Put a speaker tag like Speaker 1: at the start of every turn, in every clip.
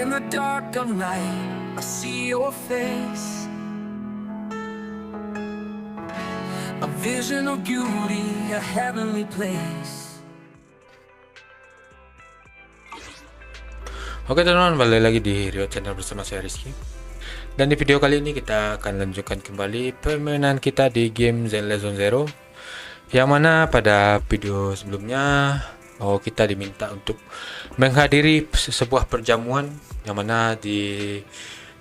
Speaker 1: In the dark of night, I see your face. A vision of beauty, a heavenly place.
Speaker 2: Oke teman-teman, balik lagi di Rio Channel bersama saya Rizky. Dan di video kali ini kita akan lanjutkan kembali permainan kita di game Zenless Zone Zero. Yang mana pada video sebelumnya kita diminta untuk menghadiri sebuah perjamuan, yang mana di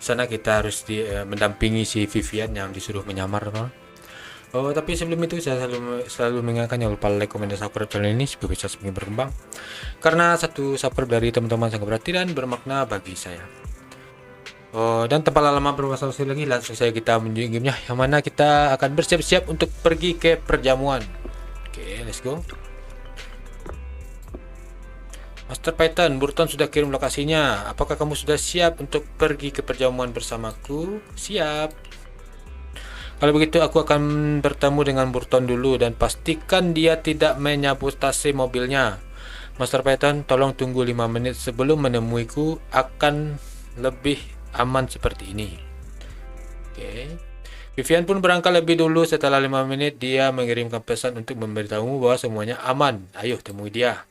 Speaker 2: sana kita harus mendampingi si Vivian yang disuruh menyamar, teman. Tapi sebelum itu saya selalu mengingatkan jangan lupa like, komen, dan subscribe channel ini supaya bisa semakin berkembang. Karena satu subscribe dari teman-teman sangat berarti dan bermakna bagi saya. Dan tanpa lama bermasalah lagi, langsung saja kita menuju gamenya, yang mana kita akan bersiap-siap untuk pergi ke perjamuan. Oke, let's go. Master Python, Burton sudah kirim lokasinya. Apakah kamu sudah siap untuk pergi ke perjamuan bersamaku? Siap. Kalau begitu aku akan bertemu dengan Burton dulu dan pastikan dia tidak menyabotase mobilnya. Master Python, tolong tunggu 5 menit sebelum menemuiku, akan lebih aman seperti ini. Oke. Vivian pun berangkat lebih dulu. Setelah 5 menit dia mengirimkan pesan untuk memberitahumu bahwa semuanya aman. Ayo temui dia.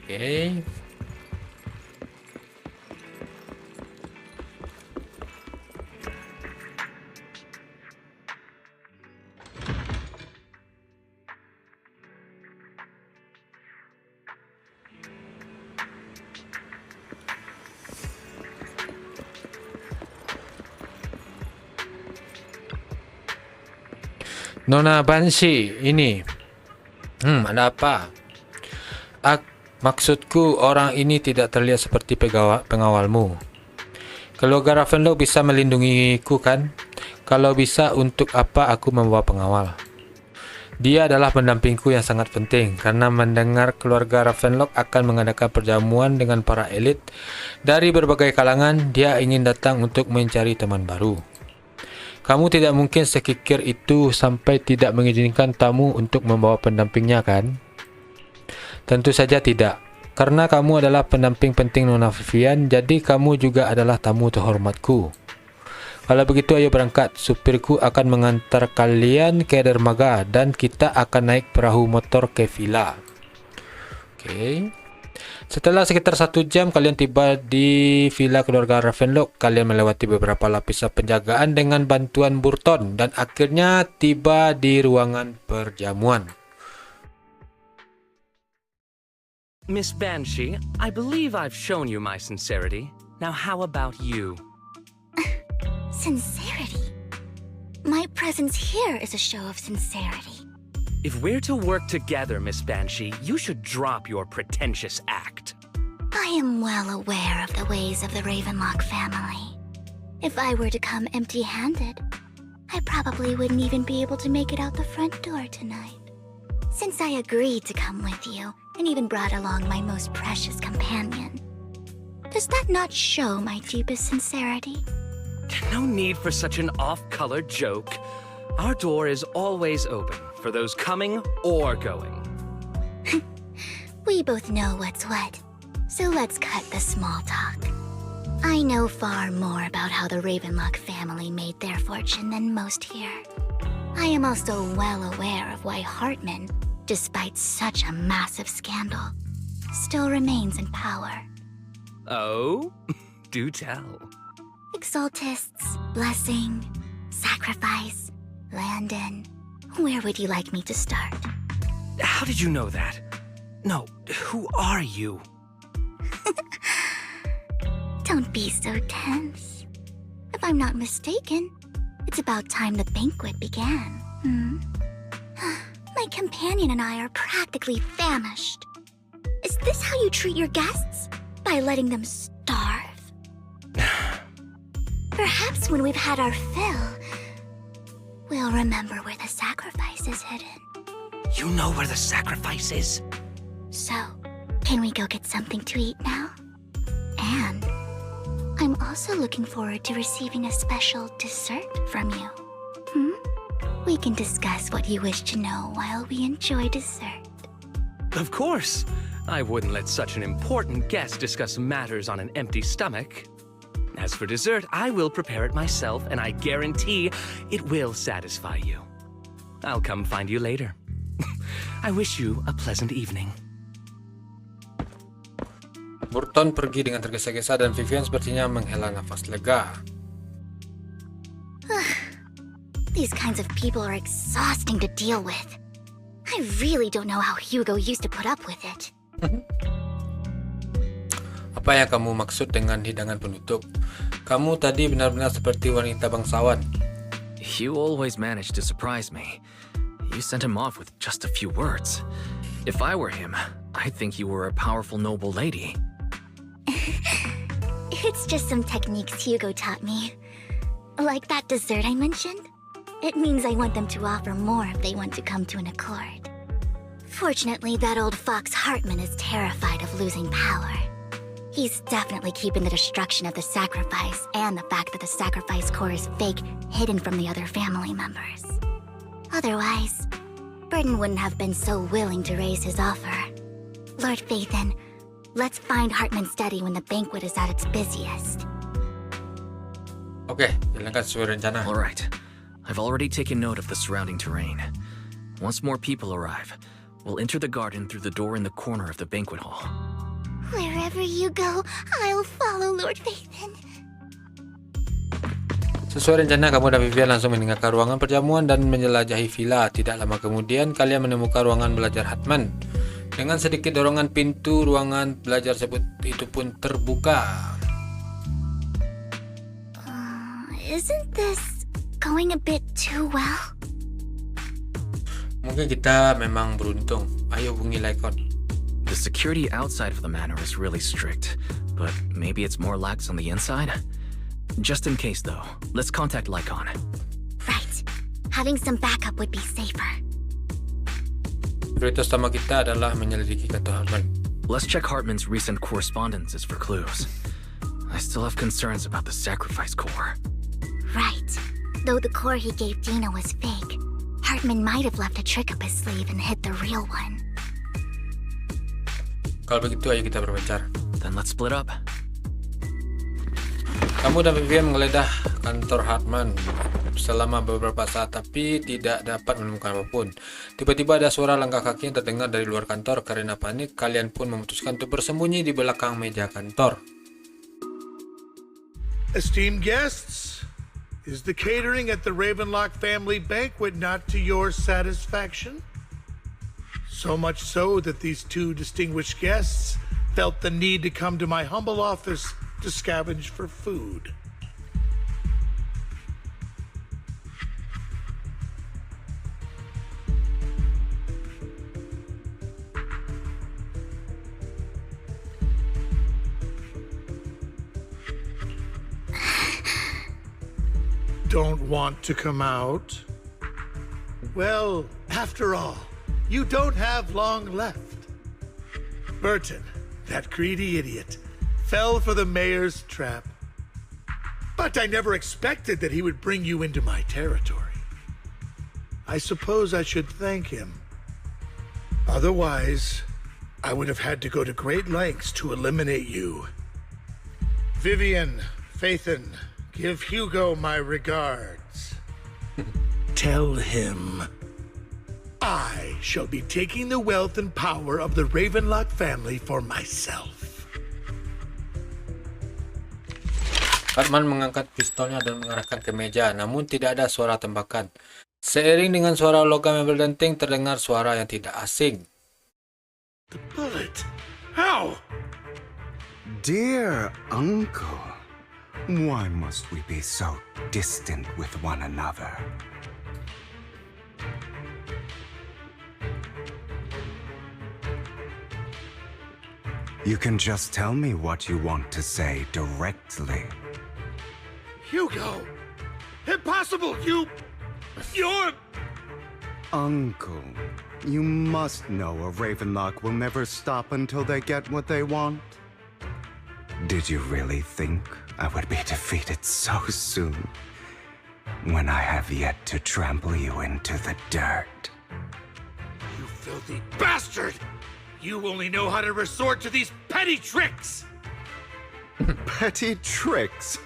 Speaker 2: Oke. Nona Bansi, ini. Ada apa? Maksudku, orang ini tidak terlihat seperti pengawalmu. Keluarga Ravenlock bisa melindungiku, kan? Kalau bisa, untuk apa aku membawa pengawal? Dia adalah pendampingku yang sangat penting, karena mendengar keluarga Ravenlock akan mengadakan perjamuan dengan para elit dari berbagai kalangan, dia ingin datang untuk mencari teman baru. Kamu tidak mungkin sekikir itu sampai tidak mengizinkan tamu untuk membawa pendampingnya, kan? Tentu saja tidak, karena kamu adalah pendamping penting Nona Vivian, jadi kamu juga adalah tamu terhormatku. Kalau begitu ayo berangkat, supirku akan mengantar kalian ke dermaga dan kita akan naik perahu motor ke villa. Oke. Setelah sekitar 1 jam kalian tiba di villa keluarga Ravenlock. Kalian melewati beberapa lapisan penjagaan dengan bantuan Burton dan akhirnya tiba di ruangan perjamuan.
Speaker 3: Miss Banshee, I believe I've shown you my sincerity. Now how about you?
Speaker 4: Sincerity? My presence here is a show of sincerity.
Speaker 3: If we're to work together, Miss Banshee, you should drop your pretentious act.
Speaker 4: I am well aware of the ways of the Ravenlock family. If I were to come empty-handed, I probably wouldn't even be able to make it out the front door tonight. Since I agreed to come with you, and even brought along my most precious companion, does that not show my deepest sincerity?
Speaker 3: No need for such an off-color joke. Our door is always open for those coming or going.
Speaker 4: We both know what's what, so let's cut the small talk. I know far more about how the Ravenlock family made their fortune than most here. I am also well aware of why Hartman, despite such a massive scandal, still remains in power.
Speaker 3: Oh? Do tell.
Speaker 4: Exaltists, blessing, sacrifice, Landon. Where would you like me to start?
Speaker 3: How did you know that? No, who are you?
Speaker 4: Don't be so tense. If I'm not mistaken, it's about time the banquet began. My companion and I are practically famished. Is this how you treat your guests? By letting them starve? Perhaps when we've had our fill, we'll remember where the sacrifice is hidden.
Speaker 3: You know where the sacrifice is?
Speaker 4: So, can we go get something to eat now? And I'm also looking forward to receiving a special dessert from you. We can discuss what you wish to know while we enjoy dessert.
Speaker 3: Of course. I wouldn't let such an important guest discuss matters on an empty stomach. As for dessert, I will prepare it myself, and I guarantee it will satisfy you. I'll come find you later. I wish you a pleasant evening.
Speaker 2: Burton pergi dengan tergesa-gesa dan Vivian sepertinya menghela nafas lega.
Speaker 4: These kinds of people are exhausting to deal with. I really don't know how Hugo used to put up with it.
Speaker 2: Apa yang kamu maksud dengan hidangan penutup? Kamu tadi benar-benar seperti wanita bangsawan.
Speaker 5: You always manage to surprise me. You sent him off with just a few words. If I were him, I'd think you were a powerful noble lady.
Speaker 4: It's just some techniques Hugo taught me. Like that dessert I mentioned. It means I want them to offer more if they want to come to an accord. Fortunately, that old fox Hartman is terrified of losing power. He's definitely keeping the destruction of the sacrifice and the fact that the sacrifice core is fake hidden from the other family members. Otherwise, Burton wouldn't have been so willing to raise his offer. Lord Phaethon, let's find Hartman's study when the banquet is at its busiest.
Speaker 2: Oke, jalankan sesuai rencana.
Speaker 5: All right. I've already taken note of the surrounding terrain. Once more people arrive, we'll enter the garden through the door in the corner of the banquet hall.
Speaker 4: Wherever you go, I'll follow, Lord Phaethon.
Speaker 2: Sesuai rencana, kamu dan Vivian langsung meninggalkan ruangan perjamuan dan menjelajahi villa. Tidak lama kemudian, kalian menemukan ruangan belajar Hartman. Dengan sedikit dorongan, pintu ruangan belajar itu pun terbuka.
Speaker 4: Isn't this going a bit too well?
Speaker 2: Mungkin kita memang beruntung. Ayo hubungi Lycon.
Speaker 5: The security outside of the manor is really strict, but maybe it's more lax on the inside? Just in case, though, let's contact Lycon.
Speaker 4: Right. Having some backup would be safer.
Speaker 2: Prioritas utama kita adalah menyelidiki kantor Hartman.
Speaker 5: Let's check Hartman's recent correspondences for clues. I still have concerns about the sacrifice core.
Speaker 4: Right. Though the core he gave Dina was fake, Hartman might have left a trick up his sleeve and hid the real one.
Speaker 2: Kalau begitu, ayo kita berpencar.
Speaker 5: Then let's split up.
Speaker 2: Kamu dan Vivian menggeledah kantor Hartman selama beberapa saat, tapi tidak dapat menemukan apapun. Tiba-tiba ada suara langkah kaki yang terdengar dari luar kantor. Karena panik, kalian pun memutuskan untuk bersembunyi di belakang meja kantor.
Speaker 6: Esteemed guests, is the catering at the Ravenlock family banquet not to your satisfaction? So much so that these two distinguished guests felt the need to come to my humble office to scavenge for food. Don't want to come out? Well, after all, you don't have long left. Burton, that greedy idiot, fell for the mayor's trap. But I never expected that he would bring you into my territory. I suppose I should thank him. Otherwise, I would have had to go to great lengths to eliminate you. Vivian, Phaethon, give Hugo my regards. Tell him I shall be taking the wealth and power of the Ravenlock family for myself.
Speaker 2: Hartman mengangkat pistolnya dan mengarahkan ke meja, namun tidak ada suara tembakan. Seiring dengan suara logam yang berdenting, terdengar suara yang tidak asing.
Speaker 6: The bullet? How?
Speaker 7: Dear uncle, why must we be so distant with one another? You can just tell me what you want to say directly.
Speaker 6: Hugo! Impossible! You're...
Speaker 7: Uncle, you must know a Ravenlock will never stop until they get what they want. Did you really think I would be defeated so soon, when I have yet to trample you into the dirt?
Speaker 6: You filthy bastard! You only know how to resort to these petty tricks!
Speaker 7: Petty tricks.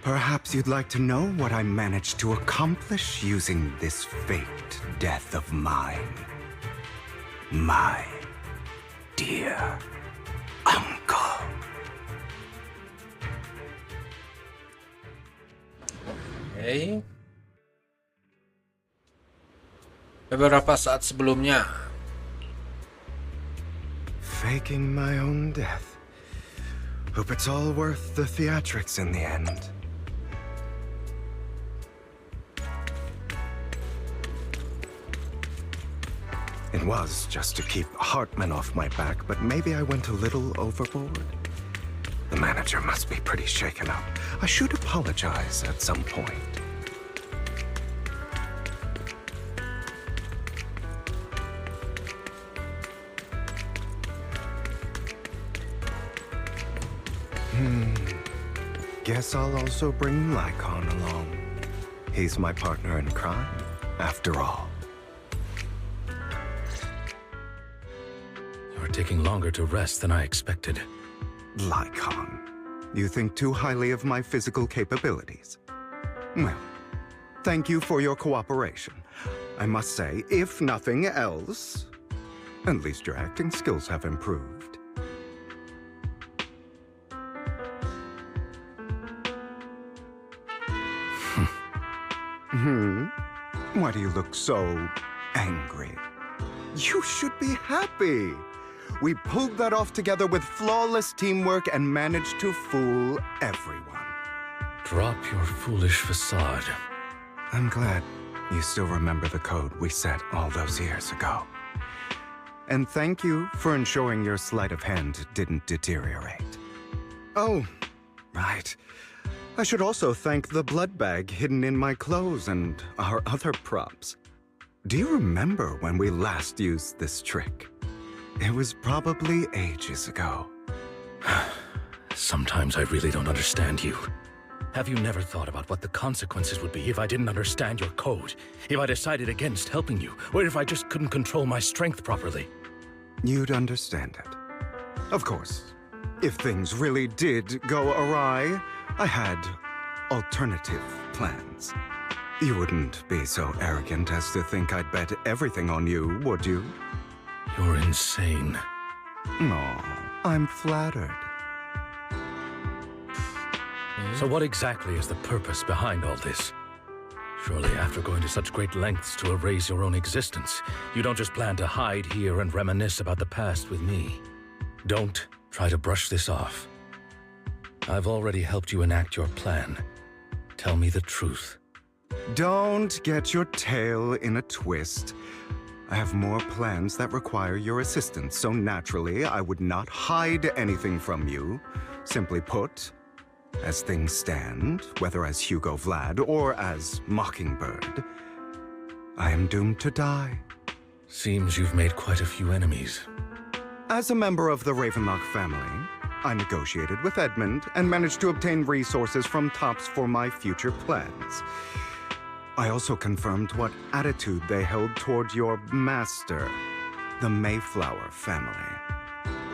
Speaker 7: Perhaps you'd like to know what I managed to accomplish using this faked death of mine. My dear uncle.
Speaker 2: Okay. Beberapa saat sebelumnya.
Speaker 7: Faking my own death. Hope it's all worth the theatrics in the end. It was just to keep Hartman off my back, but maybe I went a little overboard. The manager must be pretty shaken up. I should apologize at some point. Guess I'll also bring Lycon along. He's my partner in crime, after all.
Speaker 3: You're taking longer to rest than I expected.
Speaker 7: Lycon, you think too highly of my physical capabilities. Well, thank you for your cooperation. I must say, if nothing else, at least your acting skills have improved. Why do you look so angry? You should be happy. We pulled that off together with flawless teamwork and managed to fool everyone.
Speaker 3: Drop your foolish facade.
Speaker 7: I'm glad you still remember the code we set all those years ago. And thank you for ensuring your sleight of hand didn't deteriorate. Oh, right. I should also thank the blood bag hidden in my clothes and our other props. Do you remember when we last used this trick? It was probably ages ago.
Speaker 3: Sometimes I really don't understand you. Have you never thought about what the consequences would be if I didn't understand your code? If I decided against helping you? Or if I just couldn't control my strength properly?
Speaker 7: You'd understand it. Of course, if things really did go awry, I had alternative plans. You wouldn't be so arrogant as to think I'd bet everything on you, would you?
Speaker 3: You're insane.
Speaker 7: Aw, I'm flattered.
Speaker 3: So what exactly is the purpose behind all this? Surely after going to such great lengths to erase your own existence, you don't just plan to hide here and reminisce about the past with me. Don't try to brush this off. I've already helped you enact your plan. Tell me the truth.
Speaker 7: Don't get your tail in a twist. I have more plans that require your assistance, so naturally I would not hide anything from you. Simply put, as things stand, whether as Hugo Vlad or as Mockingbird, I am doomed to die.
Speaker 3: Seems you've made quite a few enemies.
Speaker 7: As a member of the Ravenlock family, I negotiated with Edmund and managed to obtain resources from Tops for my future plans. I also confirmed what attitude they held toward your master, the Mayflower family.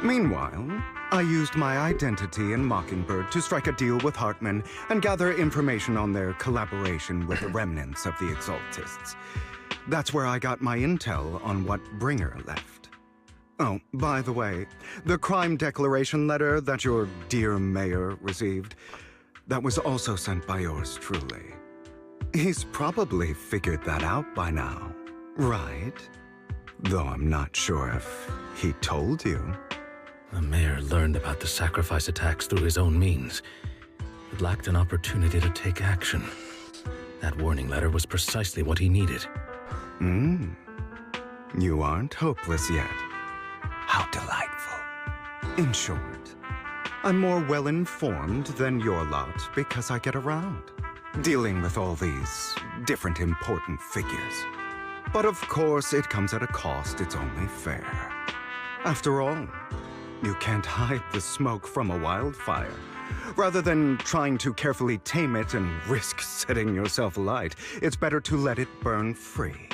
Speaker 7: Meanwhile, I used my identity in Mockingbird to strike a deal with Hartman and gather information on their collaboration with the remnants of the Exaltists. That's where I got my intel on what Bringer left. Oh, by the way, the crime declaration letter that your dear mayor received, that was also sent by yours truly. He's probably figured that out by now, right? Though I'm not sure if he told you.
Speaker 3: The mayor learned about the sacrifice attacks through his own means, but lacked an opportunity to take action. That warning letter was precisely what he needed.
Speaker 7: You aren't hopeless yet. How delightful. In short, I'm more well-informed than your lot because I get around, dealing with all these different important figures. But of course, it comes at a cost. It's only fair. After all, you can't hide the smoke from a wildfire, Rather than trying to carefully tame it and risk setting yourself alight, it's better to let it burn free.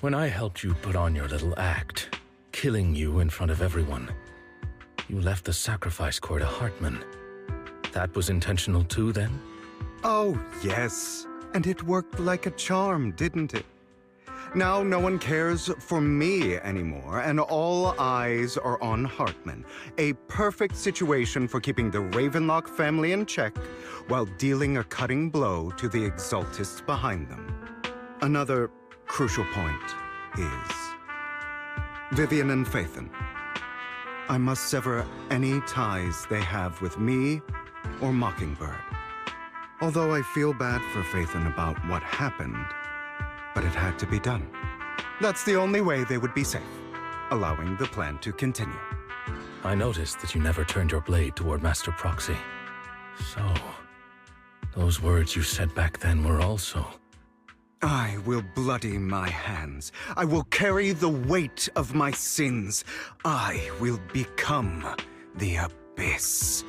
Speaker 3: When I helped you put on your little act, killing you in front of everyone, you left the sacrifice core to Hartman. That was intentional too, then?
Speaker 7: Oh, yes. And it worked like a charm, didn't it? Now no one cares for me anymore, and all eyes are on Hartman. A perfect situation for keeping the Ravenlock family in check while dealing a cutting blow to the exaltists behind them. Another crucial point is Vivian and Phaethon. I must sever any ties they have with me or Mockingbird. Although I feel bad for Phaethon about what happened, but it had to be done. That's the only way they would be safe, allowing the plan to continue.
Speaker 3: I noticed that you never turned your blade toward Master Proxy. So, those words you said back then were also...
Speaker 7: I will bloody my hands. I will carry the weight of my sins. I will become the Abyss.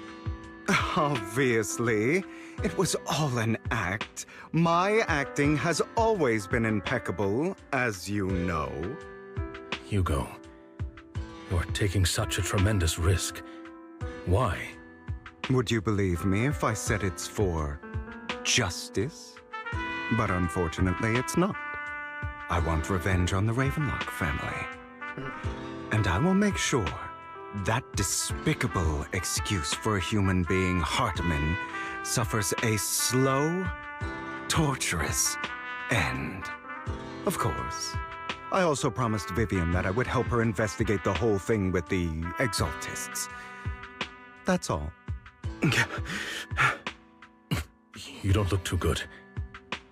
Speaker 7: Obviously, it was all an act. My acting has always been impeccable, as you know.
Speaker 3: Hugo, you're taking such a tremendous risk. Why?
Speaker 7: Would you believe me if I said it's for justice? But unfortunately, it's not. I want revenge on the Ravenlock family. And I will make sure that despicable excuse for a human being, Hartman, suffers a slow, torturous end. Of course. I also promised Vivian that I would help her investigate the whole thing with the exaltists. That's all.
Speaker 3: You don't look too good.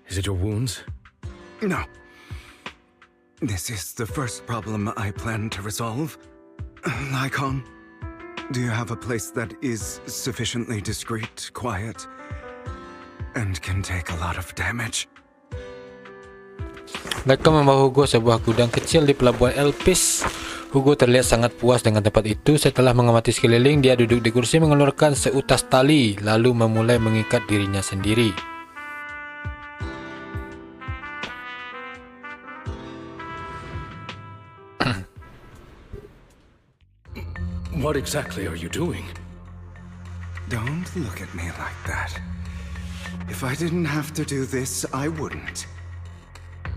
Speaker 3: Is it your wounds?
Speaker 7: No. This is the first problem I plan to resolve. Lycon, do you have a place that is sufficiently discreet, quiet, and can take a lot of damage?
Speaker 2: Mereka membawa Hugo sebuah gudang kecil di pelabuhan Elpis. Hugo terlihat sangat puas dengan tempat itu. Setelah mengamati sekeliling, dia duduk di kursi mengeluarkan seutas tali, lalu memulai mengikat dirinya sendiri.
Speaker 3: What exactly are you doing?
Speaker 7: Don't look at me like that. If I didn't have to do this, I wouldn't.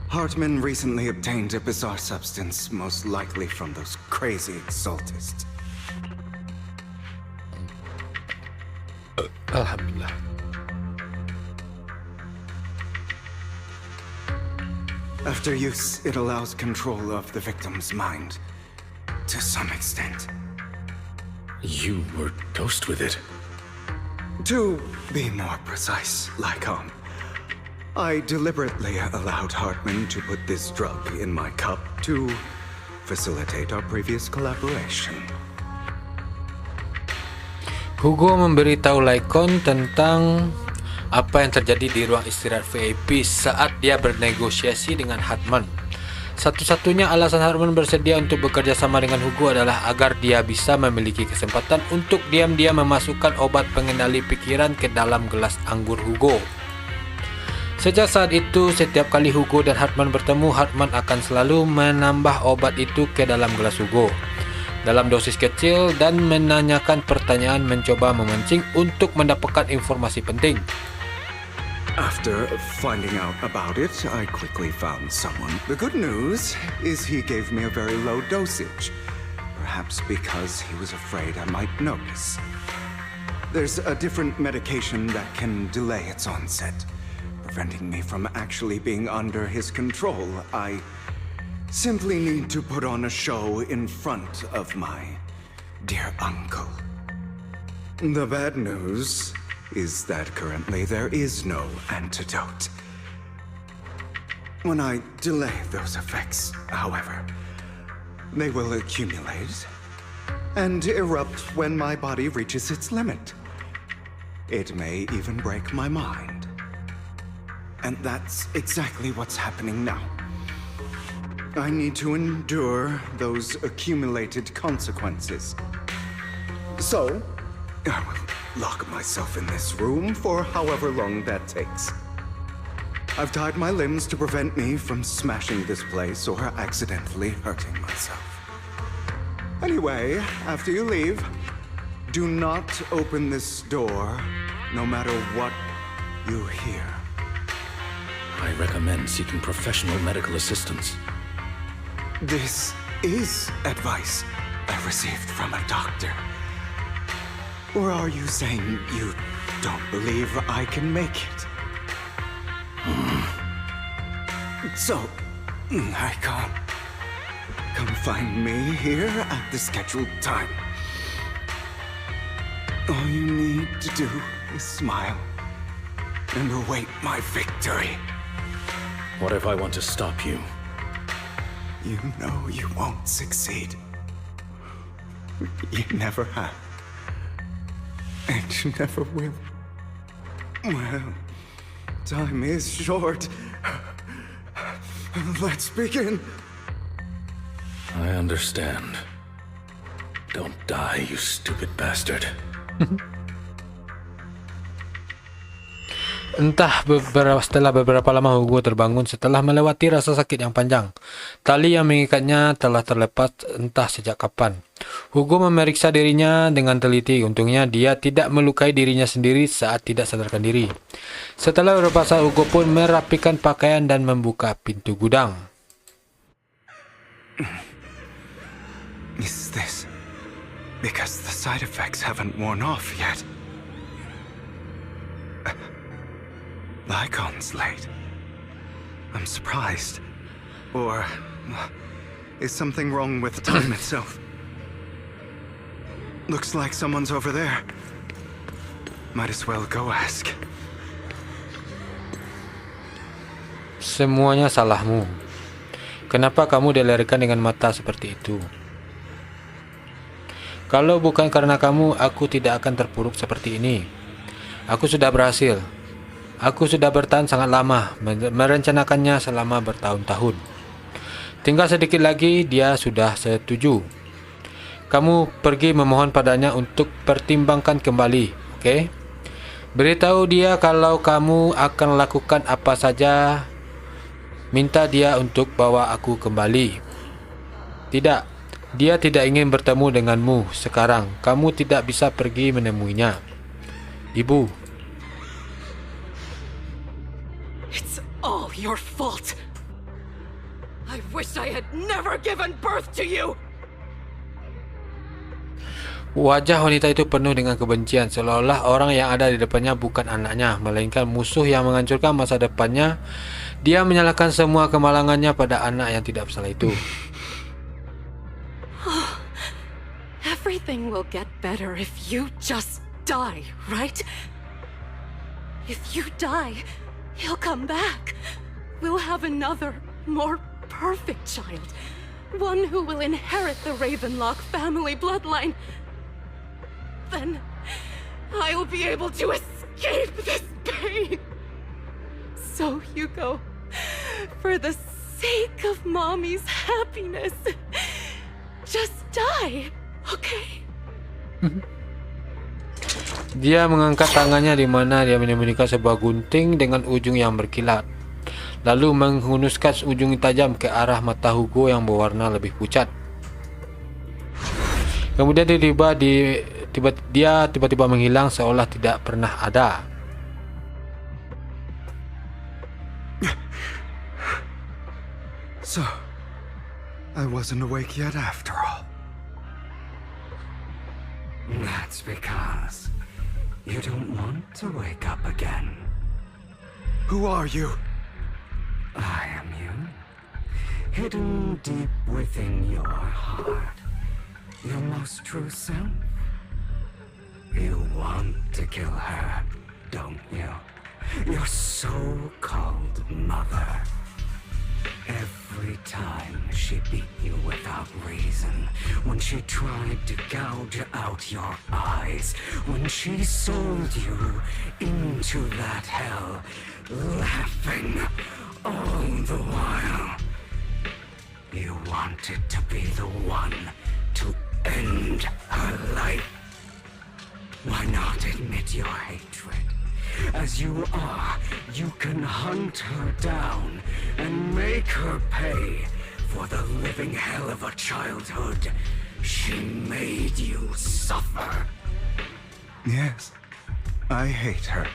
Speaker 7: Hartman recently obtained a bizarre substance, most likely from those crazy exaltists.
Speaker 2: Alhamdulillah.
Speaker 7: After use, it allows control of the victim's mind, to some extent.
Speaker 3: You were dosed with it.
Speaker 7: To be more precise, Lycon, I deliberately allowed Hartman to put this drug in my cup to facilitate our previous collaboration.
Speaker 2: Hugo memberitahu Lycon tentang apa yang terjadi di ruang istirahat VIP saat dia bernegosiasi dengan Hartman. Satu-satunya alasan Hartman bersedia untuk bekerja sama dengan Hugo adalah agar dia bisa memiliki kesempatan untuk diam-diam memasukkan obat pengendali pikiran ke dalam gelas anggur Hugo. Sejak saat itu, setiap kali Hugo dan Hartman bertemu, Hartman akan selalu menambah obat itu ke dalam gelas Hugo dalam dosis kecil dan menanyakan pertanyaan, mencoba memancing untuk mendapatkan informasi penting.
Speaker 7: After finding out about it, I quickly found someone. The good news is he gave me a very low dosage, perhaps because he was afraid I might notice. There's a different medication that can delay its onset, preventing me from actually being under his control. I simply need to put on a show in front of my dear uncle. The bad news is that currently there is no antidote. When I delay those effects, however, they will accumulate and erupt when my body reaches its limit. It may even break my mind. And that's exactly what's happening now. I need to endure those accumulated consequences. So, I will lock myself in this room for however long that takes. I've tied my limbs to prevent me from smashing this place or accidentally hurting myself. Anyway, after you leave, do not open this door, no matter what you hear.
Speaker 8: I recommend seeking professional medical assistance.
Speaker 7: This is advice I received from a doctor. Or are you saying you don't believe I can make it? So, I can't. Come find me here at the scheduled time. All you need to do is smile and await my victory.
Speaker 8: What if I want to stop you?
Speaker 7: You know you won't succeed. You never have. And you never will. Well, time is short. Let's begin.
Speaker 8: I understand. Don't die, you stupid bastard.
Speaker 2: Setelah beberapa lama Hugo terbangun setelah melewati rasa sakit yang panjang. Tali yang mengikatnya telah terlepas entah sejak kapan. Hugo memeriksa dirinya dengan teliti. Untungnya dia tidak melukai dirinya sendiri saat tidak sadarkan diri. Setelah beberapa saat, Hugo pun merapikan pakaian dan membuka pintu gudang.
Speaker 7: Is this because the side effects haven't worn off yet? The icon's late. I'm surprised. Or is something wrong with the time itself? Looks like someone's over there. Might as well go ask.
Speaker 2: Semuanya salahmu. Kenapa kamu dilarikan dengan mata seperti itu? Kalau bukan karena kamu, aku tidak akan terpuruk seperti ini. Aku sudah berhasil. Aku sudah bertahan sangat lama, merencanakannya selama bertahun-tahun. Tinggal sedikit lagi, dia sudah setuju. Kamu pergi memohon padanya untuk pertimbangkan kembali, oke? Beritahu dia kalau kamu akan lakukan apa saja. Minta dia untuk bawa aku kembali. Tidak, dia tidak ingin bertemu denganmu sekarang. Kamu tidak bisa pergi menemuinya. Ibu.
Speaker 9: It's all your fault. I wish I had never given birth to you.
Speaker 2: Wajah wanita itu penuh dengan kebencian, seolah-olah orang yang ada di depannya bukan anaknya, melainkan musuh yang menghancurkan masa depannya. Dia menyalahkan semua kemalangannya pada anak yang tidak bersalah itu.
Speaker 9: Everything will get better if you just die, right? If you die, he'll come back. We'll have another, more perfect child. One who will inherit the Ravenlock family bloodline. Then I'll be able to escape this pain. So, Hugo, for the sake of Mommy's happiness, just die, okay?
Speaker 2: Dia mengangkat tangannya di mana dia menyembunyikan sebuah gunting dengan ujung yang berkilat. Lalu menghunuskan ujung tajam ke arah mata Hugo yang berwarna lebih pucat. Kemudian dia tiba-tiba menghilang seolah tidak pernah ada.
Speaker 7: So, I wasn't awake yet after all.
Speaker 1: That's because you don't want to wake up again.
Speaker 7: Who are you?
Speaker 1: I am you, hidden deep within your heart, your most true self. You want to kill her, don't you? Your so-called mother. Every time she beat you without reason, when she tried to gouge out your eyes, when she sold you into that hell, laughing all the while. You wanted to be the one to end her life. Why not not admit your hatred. As you are, you can hunt her down and make her pay for the living hell of a childhood she made you suffer.
Speaker 7: Yes, I hate her.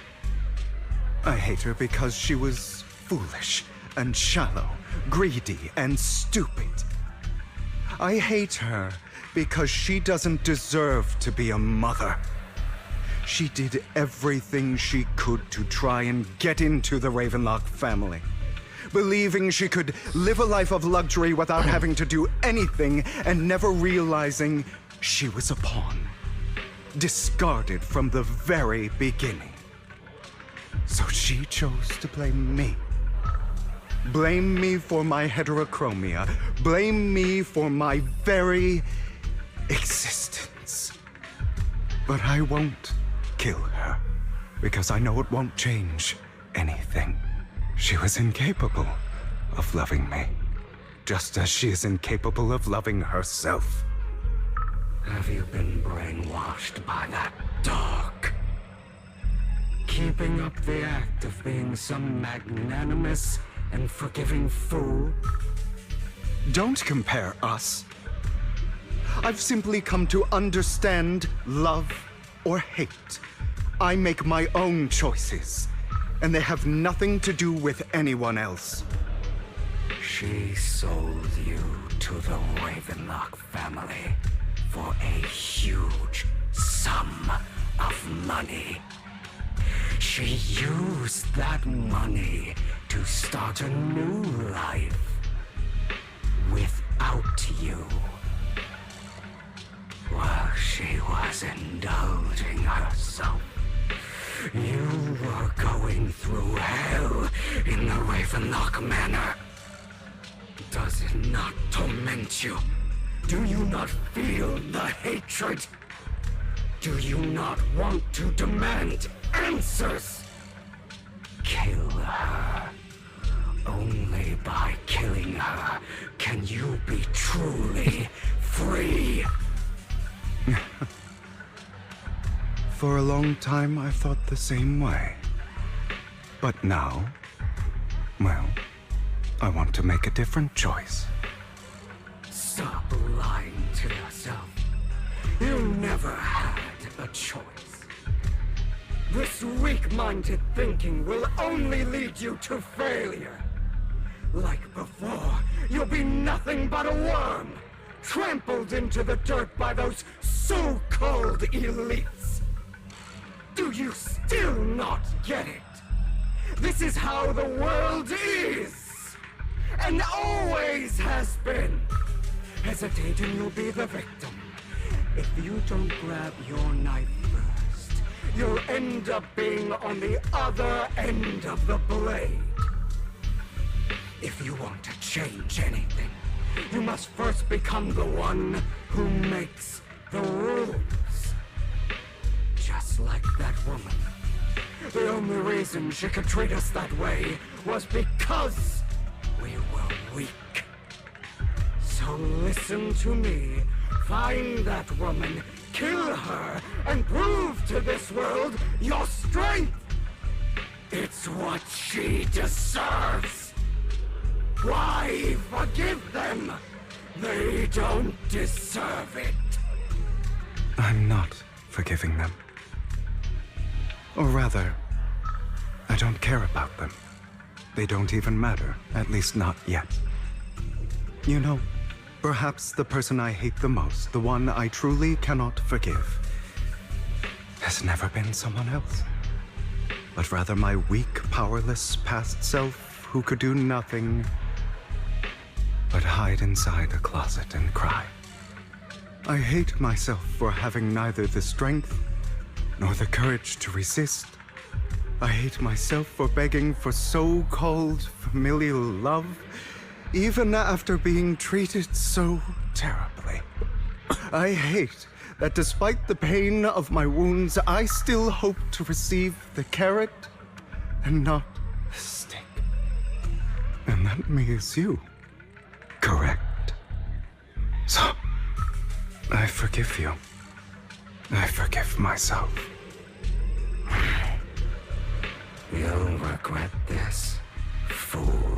Speaker 7: I hate her because she was foolish and shallow, greedy and stupid. I hate her because she doesn't deserve to be a mother. She did everything she could to try and get into the Ravenlock family, believing she could live a life of luxury without having to do anything and never realizing she was a pawn, discarded from the very beginning. So she chose to blame me. Blame me for my heterochromia. Blame me for my very existence. But I won't kill her, because I know it won't change anything. She was incapable of loving me, just as she is incapable of loving herself.
Speaker 1: Have you been brainwashed by that dog? Keeping up the act of being some magnanimous and forgiving fool?
Speaker 7: Don't compare us. I've simply come to understand love or hate. I make my own choices, and they have nothing to do with anyone else.
Speaker 1: She sold you to the Ravenlock family for a huge sum of money. She used that money to start a new life without you. While she was indulging herself, you were going through hell in the Ravenlock Manor. Does it not torment you? Do you not feel the hatred? Do you not want to demand answers? Kill her. Only by killing her can you be truly free.
Speaker 7: For a long time, I thought the same way. But now, well, I want to make a different choice.
Speaker 1: Stop lying to yourself. You never had a choice. This weak-minded thinking will only lead you to failure. Like before, you'll be nothing but a worm, trampled into the dirt by those so-called elites. Do you still not get it? This is how the world is, and always has been. Hesitate and you'll be the victim. If you don't grab your knife first, you'll end up being on the other end of the blade. If you want to change anything, you must first become the one who makes the rules. Just like that woman. The only reason she could treat us that way was because we were weak. So listen to me. Find that woman, kill her, and prove to this world your strength. It's what she deserves. Why forgive them? They don't deserve it.
Speaker 7: I'm not forgiving them. Or rather, I don't care about them. They don't even matter, at least not yet. You know, perhaps the person I hate the most, the one I truly cannot forgive, has never been someone else, but rather my weak, powerless past self who could do nothing but hide inside a closet and cry. I hate myself for having neither the strength nor the courage to resist. I hate myself for begging for so-called familial love, even after being treated so terribly. I hate that despite the pain of my wounds, I still hope to receive the carrot and not the stick. And that means you. Correct. So, I forgive you. I forgive myself.
Speaker 1: You'll regret this, fool.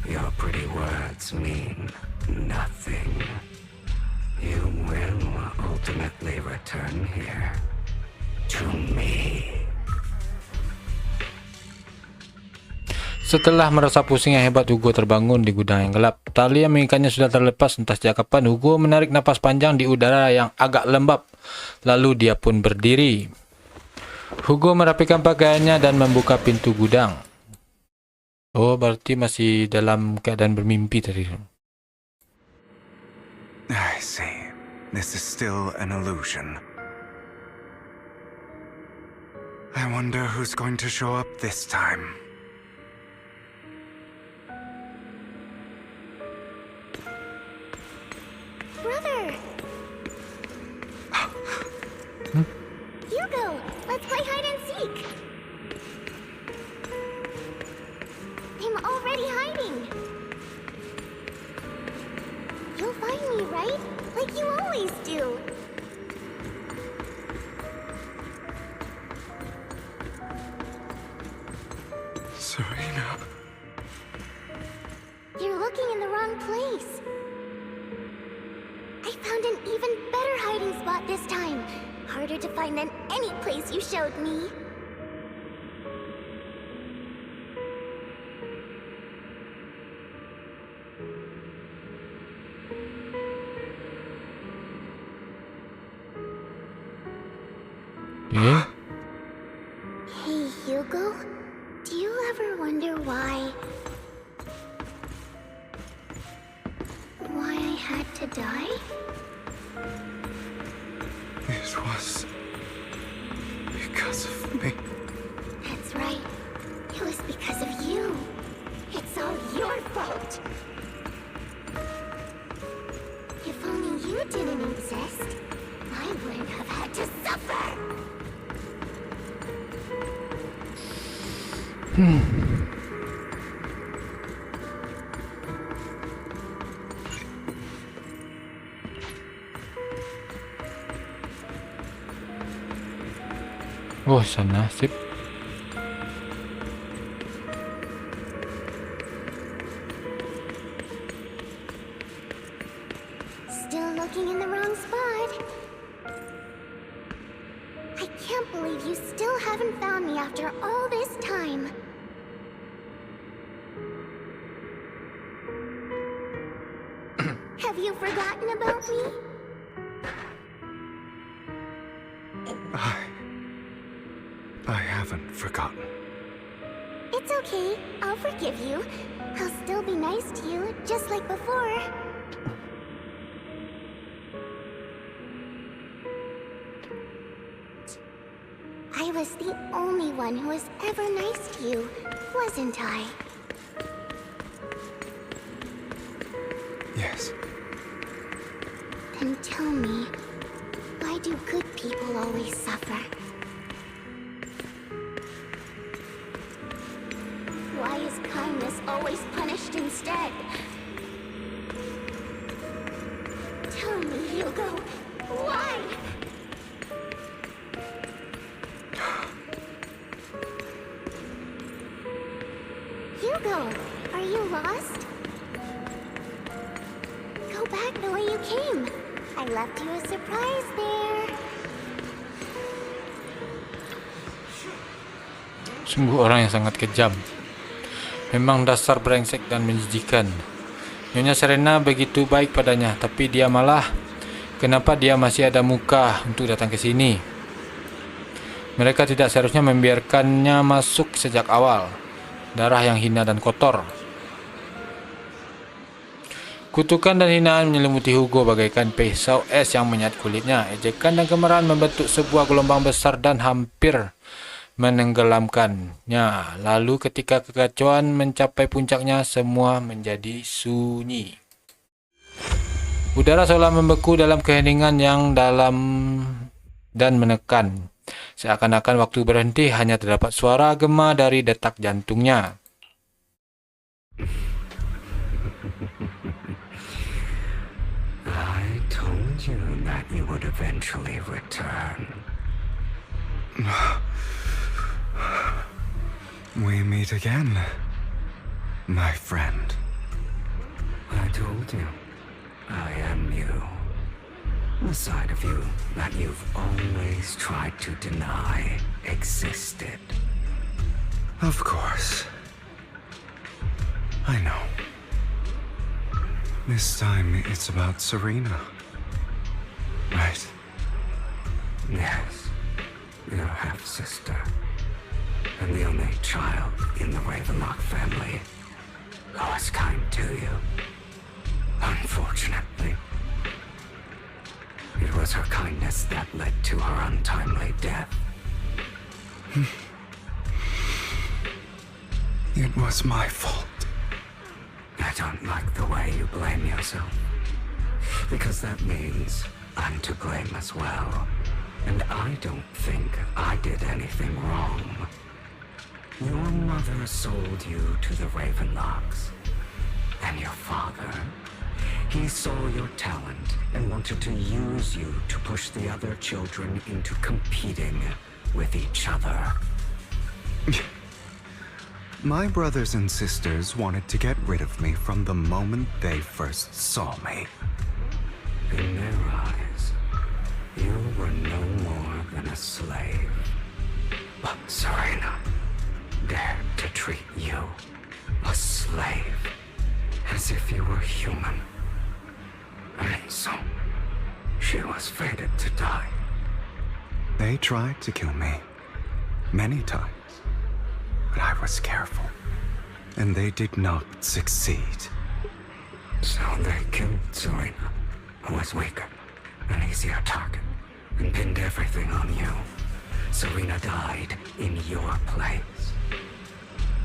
Speaker 1: Your pretty words mean nothing. You will ultimately return here to me.
Speaker 2: Setelah merasa pusing yang hebat, Hugo terbangun di gudang yang gelap. Tali yang mengikatnya sudah terlepas. Entah sejak kapan, Hugo menarik napas panjang di udara yang agak lembab. Lalu dia pun berdiri. Hugo merapikan pakaiannya dan membuka pintu gudang. Oh, berarti masih dalam keadaan bermimpi tadi.
Speaker 7: I see. This is still an illusion. I wonder who's going to show up this time.
Speaker 4: Brother! Hugo, let's play hide and seek! I'm already hiding! You'll find me, right? Like you always do!
Speaker 7: Serena.
Speaker 4: You're looking in the wrong place. I found an even better hiding spot this time. Harder to find than any place you showed me.
Speaker 2: Eh?
Speaker 4: Hey, Hugo. Do you ever wonder why I had to die?
Speaker 7: It was because of me.
Speaker 4: That's right. It was because of you. It's all your fault. If only you didn't exist, I wouldn't have had to suffer.
Speaker 2: Oh, sana, sip.
Speaker 4: Still looking in the wrong spot. I can't believe you still haven't found me after all this time. Have you forgotten about me?
Speaker 7: I haven't forgotten.
Speaker 4: It's okay. I'll forgive you. I'll still be nice to you, just like before. I was the only one who was ever nice to you, wasn't I?
Speaker 7: Yes.
Speaker 4: Then tell me, why do good people always suffer? Why is kindness always punished instead? Tell me, Hugo, why? Hugo, are you lost? Go back the way you came. I left you a surprise there.
Speaker 2: Sungguh orang yang sangat kejam. Memang dasar brengsek dan menjijikan. Nyonya Serena begitu baik padanya, tapi dia malah... Kenapa dia masih ada muka untuk datang ke sini? Mereka tidak seharusnya membiarkannya masuk sejak awal. Darah yang hina dan kotor. Kutukan dan hinaan menyelimuti Hugo bagaikan pisau es yang menyayat kulitnya. Ejekan dan kemarahan membentuk sebuah gelombang besar dan hampir menenggelamkannya. Lalu ketika kekacauan mencapai puncaknya, semua menjadi sunyi. Udara seolah membeku dalam keheningan yang dalam dan menekan. Seakan-akan waktu berhenti, hanya terdapat suara gema dari detak jantungnya.
Speaker 1: I told you that you would eventually return.
Speaker 7: We meet again, my friend.
Speaker 1: I told you, I am you. The side of you that you've always tried to deny existed.
Speaker 7: Of course. I know. This time it's about Serena. Right?
Speaker 1: Yes, your half-sister. And the only child in the Ravenlock family who was kind to you. Unfortunately, it was her kindness that led to her untimely death.
Speaker 7: It was my fault.
Speaker 1: I don't like the way you blame yourself. Because that means I'm to blame as well. And I don't think I did anything wrong. Your mother sold you to the Ravenlocks. And your father, he saw your talent and wanted to use you to push the other children into competing with each other.
Speaker 7: My brothers and sisters wanted to get rid of me from the moment they first saw me.
Speaker 1: In their eyes, you were no more than a slave. But Serena dared to treat you, a slave, as if you were human. And so, she was fated to die.
Speaker 7: They tried to kill me many times, but I was careful, and they did not succeed.
Speaker 1: So they killed Serena, who was weaker, an easier target, and pinned everything on you. Serena died in your place.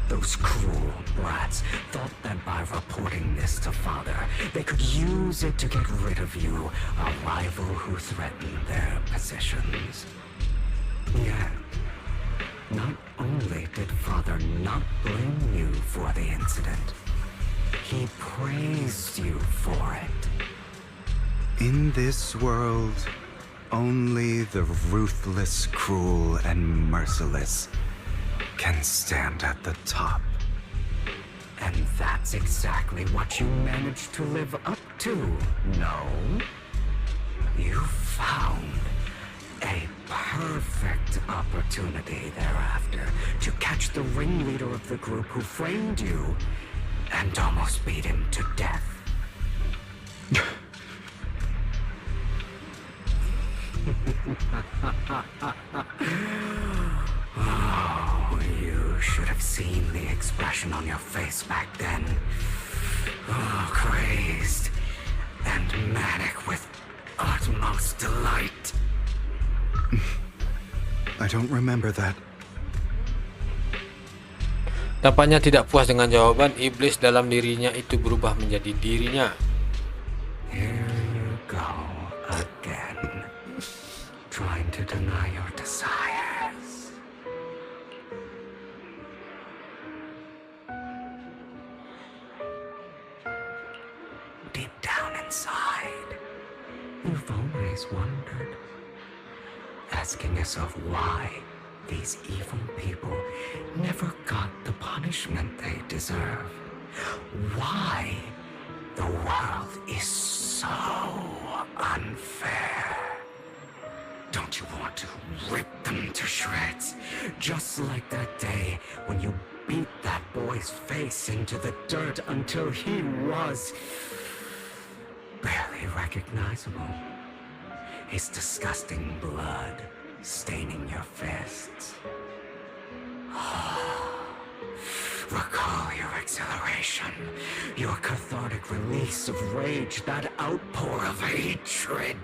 Speaker 1: Those cruel brats thought that by reporting this to Father, they could use it to get rid of you, a rival who threatened their positions. Yet, not only did Father not blame you for the incident, he praised you for it.
Speaker 7: In this world, only the ruthless, cruel, and merciless can stand at the top.
Speaker 1: And that's exactly what you managed to live up to, no? You found a perfect opportunity thereafter to catch the ringleader of the group who framed you and almost beat him to death. Oh, you should have seen the expression on your face back then. Oh, crazed and manic with utmost delight.
Speaker 7: I don't remember that.
Speaker 2: Tampaknya tidak puas dengan jawaban, iblis dalam dirinya itu berubah menjadi dirinya.
Speaker 1: Here you go again, trying to deny your desires. Deep down inside, you've always wondered, asking yourself why these evil people never got the punishment they deserve. Why the world is so unfair. Don't you want to rip them to shreds? Just like that day when you beat that boy's face into the dirt until he was barely recognizable. His disgusting blood staining your fists. Recall your exhilaration, your cathartic release of rage, that outpour of hatred.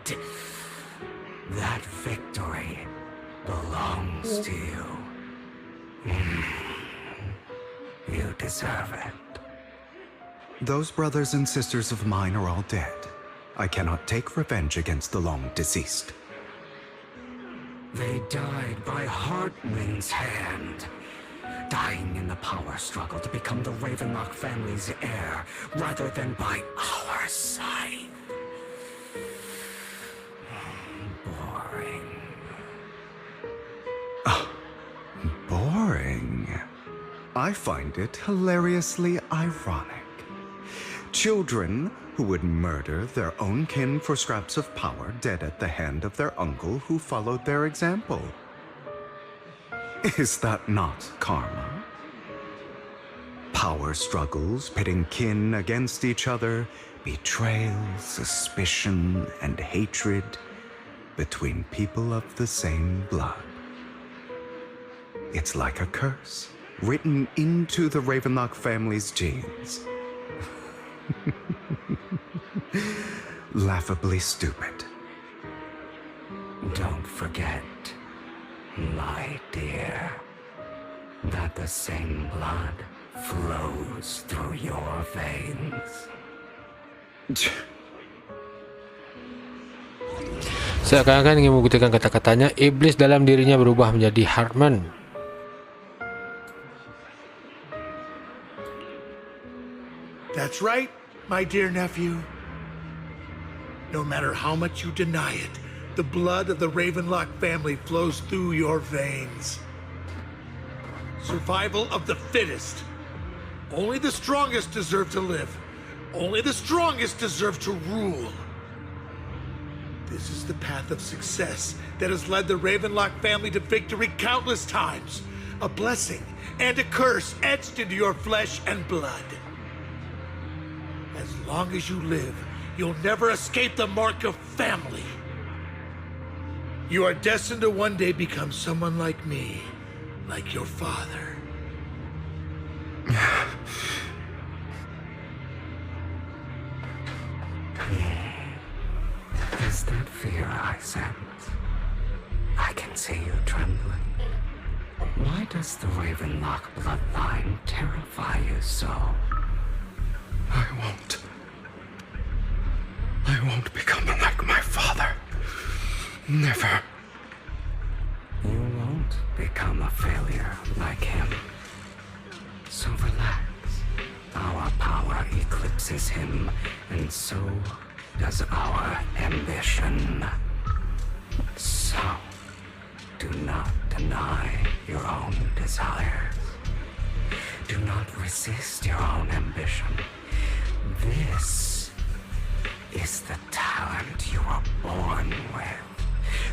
Speaker 1: That victory belongs to you. You deserve it.
Speaker 7: Those brothers and sisters of mine are all dead. I cannot take revenge against the long deceased.
Speaker 1: They died by Hartman's hand, dying in the power struggle to become the Ravenlock family's heir, rather than by our side. Boring.
Speaker 7: Boring? I find it hilariously ironic. Children who would murder their own kin for scraps of power dead at the hand of their uncle who followed their example. Is that not karma? Power struggles pitting kin against each other, betrayal, suspicion, and hatred between people of the same blood. It's like a curse written into the Ravenlock family's genes. Laughably stupid.
Speaker 1: Don't forget, my dear, that the same blood flows through your veins.
Speaker 2: Seakan-akan ingin membuktikan kata-katanya, iblis dalam dirinya berubah menjadi Hartman.
Speaker 6: That's right, my dear nephew. No matter how much you deny it, the blood of the Ravenlock family flows through your veins. Survival of the fittest. Only the strongest deserve to live. Only the strongest deserve to rule. This is the path of success that has led the Ravenlock family to victory countless times. A blessing and a curse etched into your flesh and blood. As long as you live, you'll never escape the mark of family. You are destined to one day become someone like me, like your father.
Speaker 1: Is that fear I sense? I can see you trembling. Why does the Ravenlock bloodline terrify you so?
Speaker 7: I won't become like my father. Never.
Speaker 1: You won't become a failure like him. So relax. Our power eclipses him, and so does our ambition. So, do not deny your own desires. Do not resist your own ambition. This is the talent you were born with.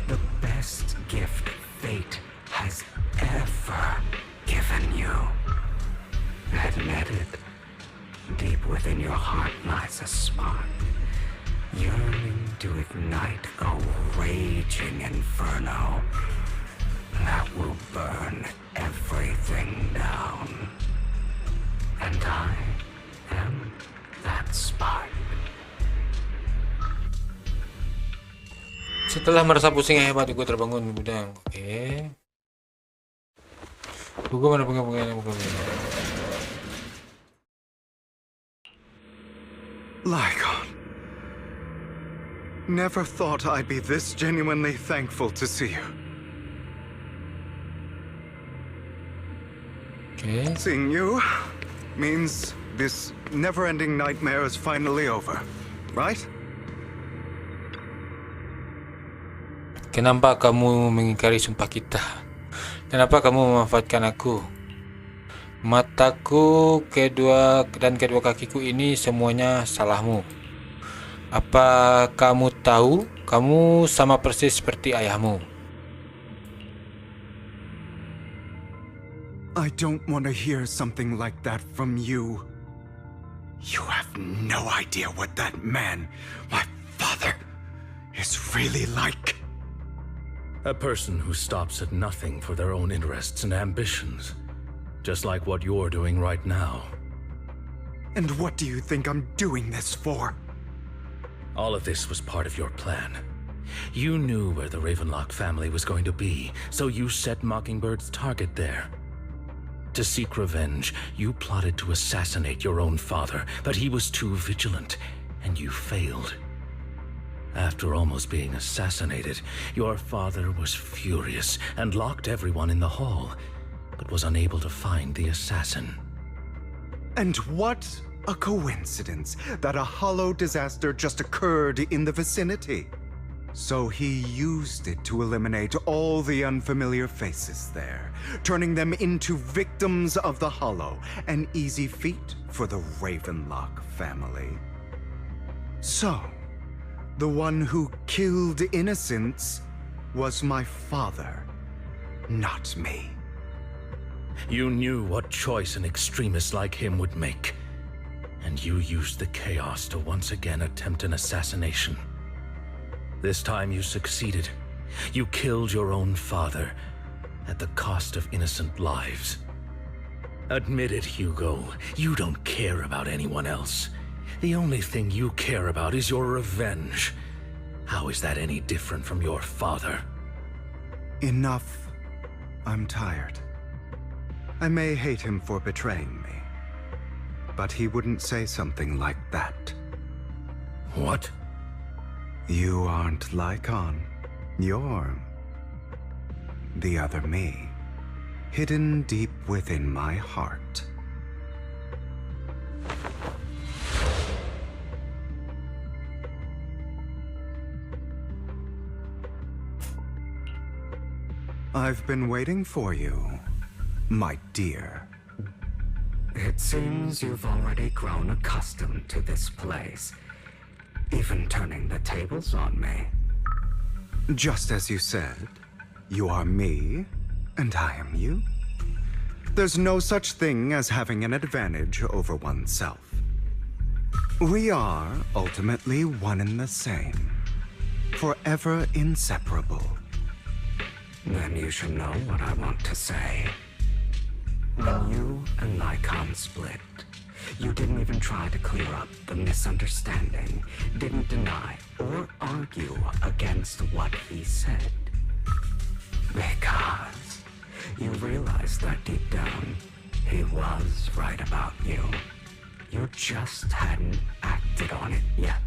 Speaker 1: The best gift fate has ever given you. Admit it. Deep within your heart lies a spark, yearning to ignite a raging inferno that will burn everything down. And I am that spark.
Speaker 2: Setelah merasa pusing yang hebat, Hugo terbangun gudang. Oke. Hugo mana pengen.
Speaker 7: Lygon. Never thought I'd be this genuinely thankful to see you.
Speaker 2: Oke.
Speaker 7: Seeing you means this never-ending nightmare is finally over, right?
Speaker 2: Kenapa kamu mengingkari sumpah kita? Kenapa kamu memanfaatkan aku? Mataku kedua kakiku ini semuanya salahmu. Apa kamu tahu? Kamu sama persis seperti ayahmu.
Speaker 7: I don't want to hear something like that from you. You have no idea what that man, my father, is really like.
Speaker 8: A person who stops at nothing for their own interests and ambitions. Just like what you're doing right now.
Speaker 7: And what do you think I'm doing this for?
Speaker 8: All of this was part of your plan. You knew where the Ravenlock family was going to be, so you set Mockingbird's target there. To seek revenge, you plotted to assassinate your own father, but he was too vigilant, and you failed. After almost being assassinated, your father was furious and locked everyone in the hall, but was unable to find the assassin.
Speaker 7: And what a coincidence that a hollow disaster just occurred in the vicinity. So he used it to eliminate all the unfamiliar faces there, turning them into victims of the Hollow, an easy feat for the Ravenlock family. So, the one who killed innocents was my father, not me.
Speaker 8: You knew what choice an extremist like him would make, and you used the chaos to once again attempt an assassination. This time you succeeded. You killed your own father at the cost of innocent lives. Admit it, Hugo. You don't care about anyone else. The only thing you care about is your revenge. How is that any different from your father?
Speaker 7: Enough. I'm tired. I may hate him for betraying me, but he wouldn't say something like that.
Speaker 8: What?
Speaker 7: You aren't Lycon. You're the other me, hidden deep within my heart. I've been waiting for you, my dear.
Speaker 1: It seems you've already grown accustomed to this place, even turning the tables on me.
Speaker 7: Just as you said, you are me, and I am you. There's no such thing as having an advantage over oneself. We are ultimately one and the same, forever inseparable.
Speaker 1: Then you should know what I want to say. When you and Lycon split, you didn't even try to clear up the misunderstanding, didn't deny or argue against what he said. Because you realized that deep down, he was right about you. You just hadn't acted on it yet.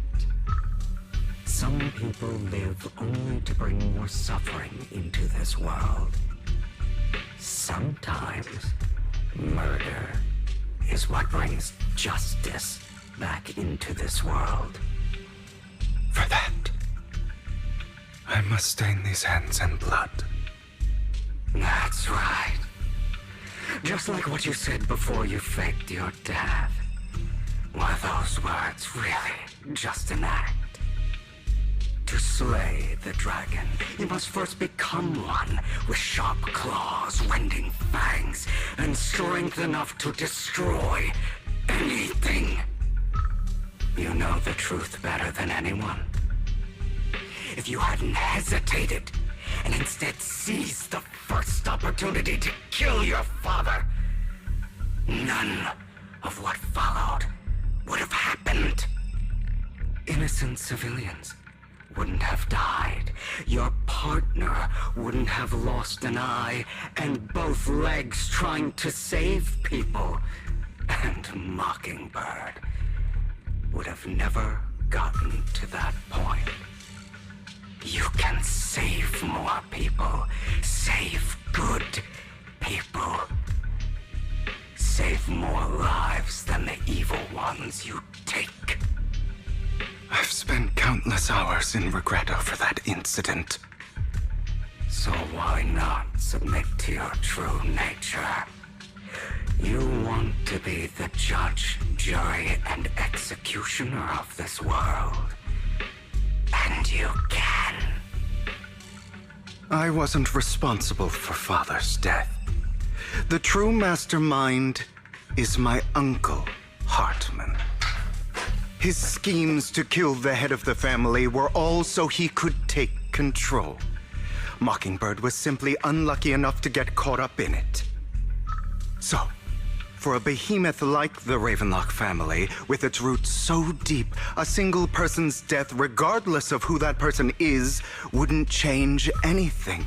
Speaker 1: Some people live only to bring more suffering into this world. Sometimes, murder is what brings justice back into this world.
Speaker 7: For that, I must stain these hands in blood.
Speaker 1: That's right. Just like what you said before you faked your death. Were those words really just an act? To slay the dragon, you must first become one with sharp claws, rending fangs, and strength enough to destroy anything. You know the truth better than anyone. If you hadn't hesitated and instead seized the first opportunity to kill your father, none of what followed would have happened. Innocent civilians wouldn't have died. Your partner wouldn't have lost an eye and both legs trying to save people. And Mockingbird would have never gotten to that point. You can save more people. Save good people. Save more lives than the evil ones you take.
Speaker 7: I've spent countless hours in regret over that incident.
Speaker 1: So why not submit to your true nature? You want to be the judge, jury, and executioner of this world. And you can.
Speaker 7: I wasn't responsible for Father's death. The true mastermind is my uncle, Hartman. His schemes to kill the head of the family were all so he could take control. Mockingbird was simply unlucky enough to get caught up in it. So, for a behemoth like the Ravenlock family, with its roots so deep, a single person's death, regardless of who that person is, wouldn't change anything.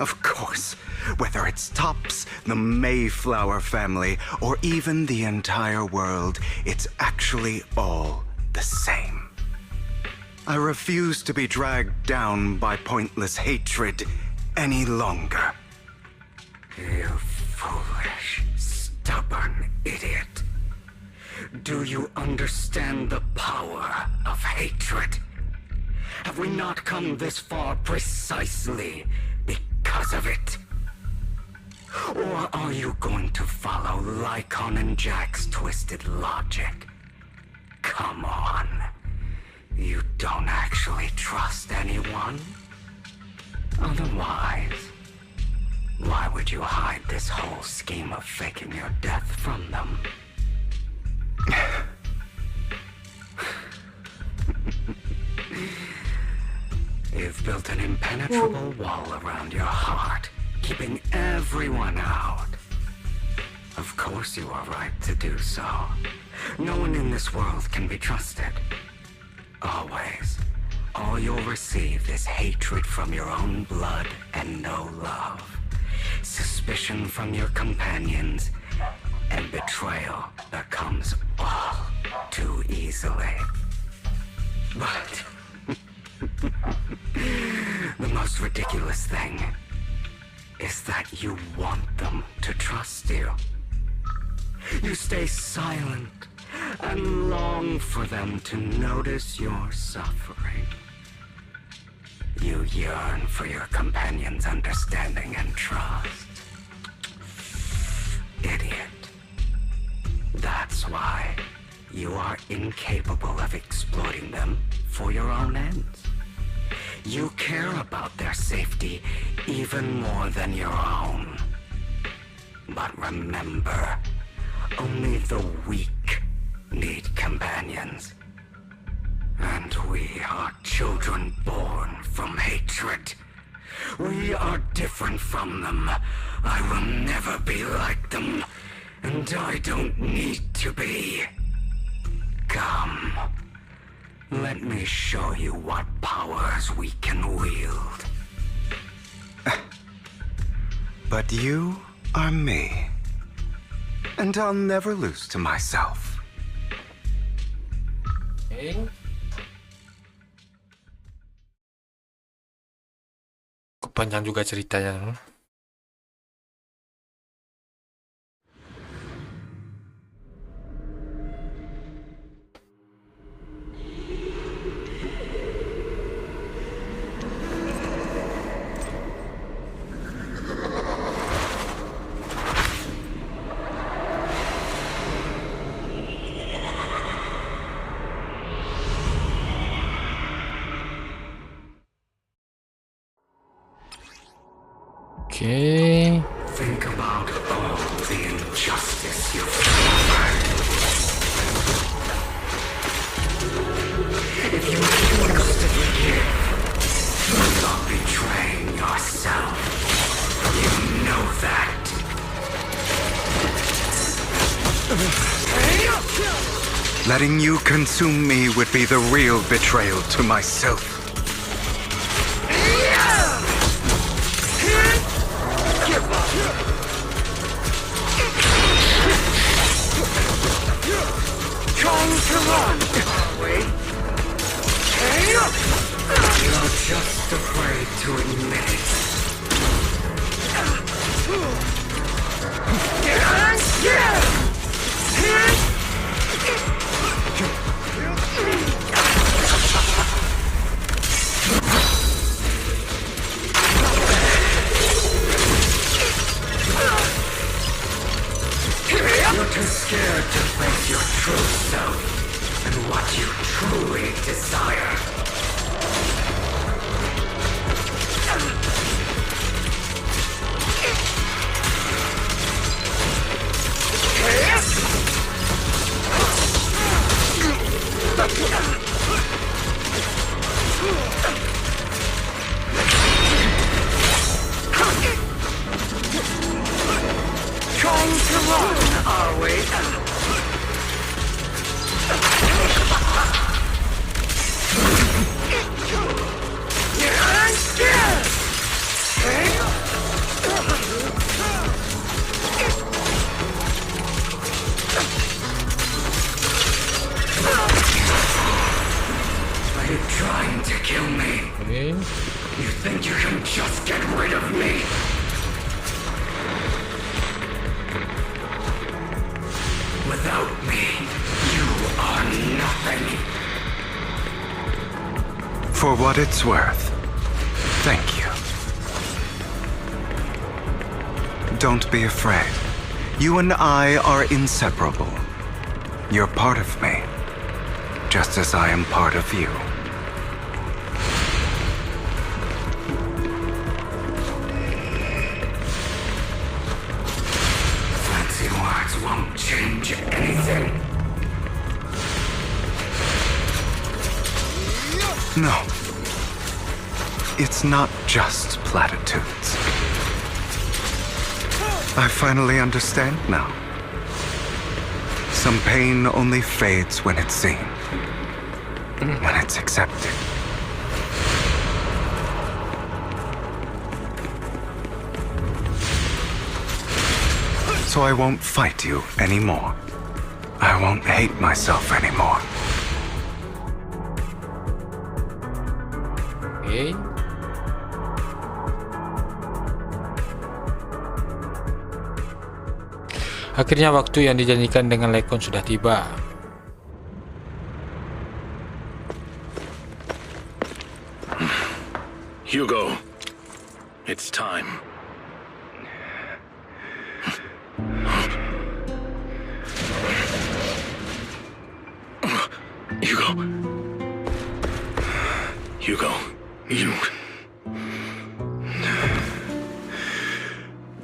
Speaker 7: Of course, whether it's Tops, the Mayflower family, or even the entire world, it's actually all the same. I refuse to be dragged down by pointless hatred any longer.
Speaker 1: You foolish, stubborn idiot. Do you understand the power of hatred? Have we not come this far precisely because of it? Or are you going to follow Lycon and Jack's twisted logic? Come on. You don't actually trust anyone? Otherwise, why would you hide this whole scheme of faking your death from them? You've built an impenetrable wall around your heart, keeping everyone out. Of course you are right to do so. No one in this world can be trusted. Always. All you'll receive is hatred from your own blood and no love. Suspicion from your companions, and betrayal that comes all too easily. But the most ridiculous thing is that you want them to trust you. You stay silent and long for them to notice your suffering. You yearn for your companion's understanding and trust. Idiot. That's why you are incapable of exploiting them for your own ends. You care about their safety even more than your own. But remember, only the weak need companions. And we are children born from hatred. We are different from them. I will never be like them. And I don't need to be. Come. Let me show you what powers we can wield.
Speaker 7: But you are me. And I'll never lose to myself.
Speaker 2: Okay. Panjang juga ceritanya. Okay.
Speaker 1: Think about all the injustice you've suffered. If you choose to forgive, you're not betraying yourself. You know that.
Speaker 7: Letting you consume me would be the real betrayal to myself.
Speaker 1: Trying to run, are we? You're just afraid to admit it. You're too scared to face your true self and what you truly desire. Trying to run, are we? Are you trying to kill me?
Speaker 2: Okay.
Speaker 1: You think you can just get rid of me? Without me, you are nothing.
Speaker 7: For what it's worth, thank you. Don't be afraid. You and I are inseparable. You're part of me, just as I am part of you.
Speaker 1: Fancy words won't change anything.
Speaker 7: No. It's not just platitudes. I finally understand now. Some pain only fades when it's seen, when it's accepted. So I won't fight you anymore. I won't hate myself anymore.
Speaker 2: Oke. Akhirnya waktu yang dijanjikan dengan Lekon sudah tiba.
Speaker 8: Hugo, it's time. Hugo, you...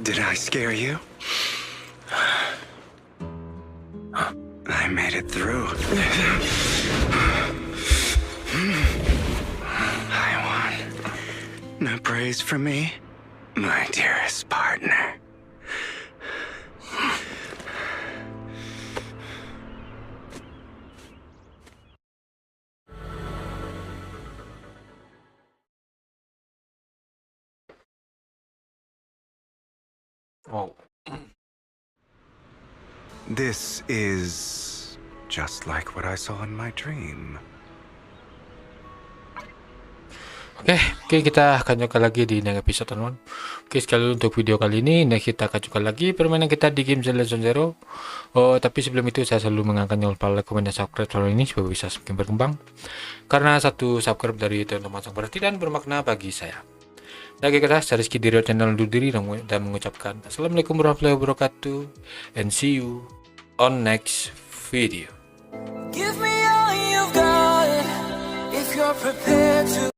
Speaker 7: Did I scare you? I made it through. I won. No praise for me, my dearest partner.
Speaker 2: Wow.
Speaker 7: This is just like what I saw in my dream.
Speaker 2: Oke, kita akan coba lagi di next episode, teman-teman. Oke, sekali untuk video kali ini, next kita akan coba lagi permainan kita di game Zenless Zero. Oh, tapi sebelum itu saya selalu mengangkat jangan lupa like, komen, dan subscribe channel ini supaya bisa semakin berkembang. Karena satu subscribe dari teman-teman sangat berarti dan bermakna bagi saya. Lagi kita saya Rizky dari channel undur diri dan mengucapkan Assalamualaikum warahmatullahi wabarakatuh, and see you on next video.
Speaker 10: Give me all you've got if you're prepared to